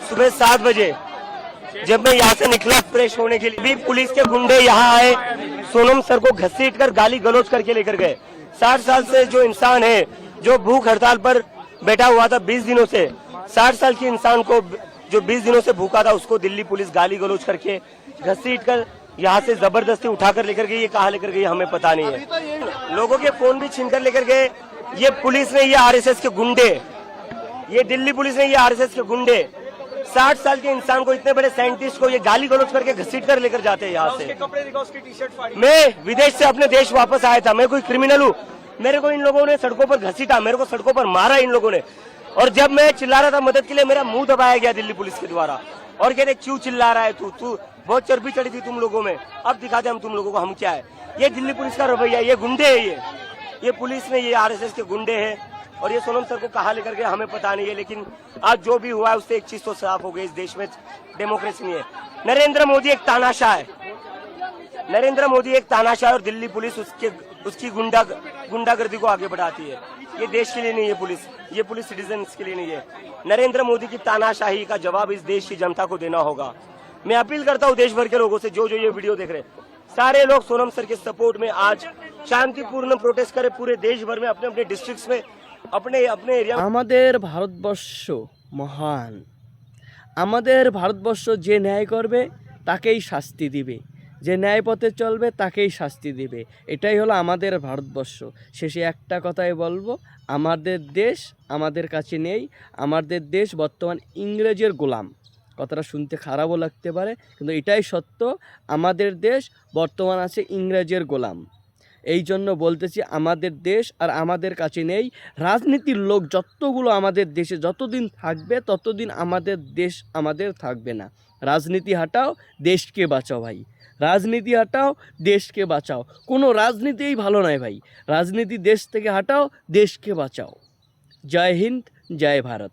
सुबह 7 बजे जब मैं यहाँ से निकला फ्रेश होने के लिए, भी पुलिस के गुंडे यहाँ आए, सोनम सर को घसीट कर गाली गलौज करके लेकर गए। 60 साल से जो इंसान है, जो भूख हड़ताल पर बैठा हुआ था 20 दिनों से, 60 साल के इंसान को जो 20 दिनों से भूखा था, उसको दिल्ली पुलिस गाली गलौज करके घसीट कर यहाँ से जबरदस्ती उठाकर लेकर गई। ये कहाँ लेकर गई हमें पता नहीं है। लोगों के फोन भी छीन कर लेकर गए। ये पुलिस ने, ये आरएसएस के गुंडे, ये दिल्ली पुलिस ने, ये आरएसएस के गुंडे 60 साल के इंसान को, इतने बड़े साइंटिस्ट को ये गाली गलौज करके घसीट कर लेकर जाते हैं यहाँ से। कपड़े दिखाओ, उसकी टी-शर्ट फाड़ी। मैं विदेश से अपने देश वापस आया था, मैं कोई क्रिमिनल हूँ? मेरे को इन लोगों ने सड़कों पर घसीटा, मेरे को सड़कों पर मारा इन लोगों ने। और जब मैं चिल्ला रहा था मदद के लिए, मेरा मुंह दबाया गया दिल्ली पुलिस के द्वारा और कहते क्यों चिल्ला रहा है तू बहुत चर्बी चढ़ी थी तुम लोगों में, अब दिखाते हम तुम लोगों को हम क्या है। ये दिल्ली पुलिस का रवैया, ये गुंडे है, ये पुलिस ने, ये आरएसएस के गुंडे हैं। और ये सोनम सर को कहाँ लेकर गए हमें पता नहीं है, लेकिन आज जो भी हुआ है उससे एक चीज तो साफ हो गई, इस देश में डेमोक्रेसी नहीं है। नरेंद्र मोदी एक तानाशाह है, नरेंद्र मोदी एक तानाशाह और दिल्ली पुलिस उसकी गुंडागर्दी को आगे बढ़ाती है। ये देश के लिए नहीं है पुलिस, ये पुलिस सिटीजन्स के लिए नहीं है। नरेंद्र मोदी की तानाशाही का जवाब इस देश की जनता को देना होगा। मैं अपील करता हूँ देश भर के लोगों से, जो ये वीडियो देख रहे हैं, सारे लोग सोनम सर के सपोर्ट में आज शांतिपूर्ण प्रोटेस्ट करें पूरे देश भर में, अपने अपने डिस्ट्रिक्ट्स में, अपने अपने एरिया। আমাদের ভারতবর্ষ মহান, আমাদের ভারতবর্ষ যে ন্যায় করবে তাকেই শাস্তি দিবে, যে ন্যায় পথে চলবে তাকেই শাস্তি দিবে। এটাই হলো আমাদের ভারতবর্ষ। শেষে একটা কথাই বলবো, আমাদের দেশ আমাদের কাছে নেই, আমাদের দেশ বর্তমান ইংরেজের গোলাম। কথাটা শুনতে খারাপও লাগতে পারে, কিন্তু এটাই সত্য, আমাদের দেশ বর্তমান আছে ইংরেজের গোলাম। এই জন্য বলতেছি আমাদের দেশ আর আমাদের কাছে নেই। রাজনীতির লোক যতগুলো আমাদের দেশে যতদিন থাকবে ততদিন আমাদের দেশ আমাদের থাকবে না। রাজনীতি হাটাও, দেশকে বাঁচাও ভাই, রাজনীতি হাটাও, দেশকে বাঁচাও। কোনো রাজনীতিই ভালো নয় ভাই, রাজনীতি দেশ থেকে হাটাও, দেশকে বাঁচাও। জয় হিন্দ, জয় ভারত।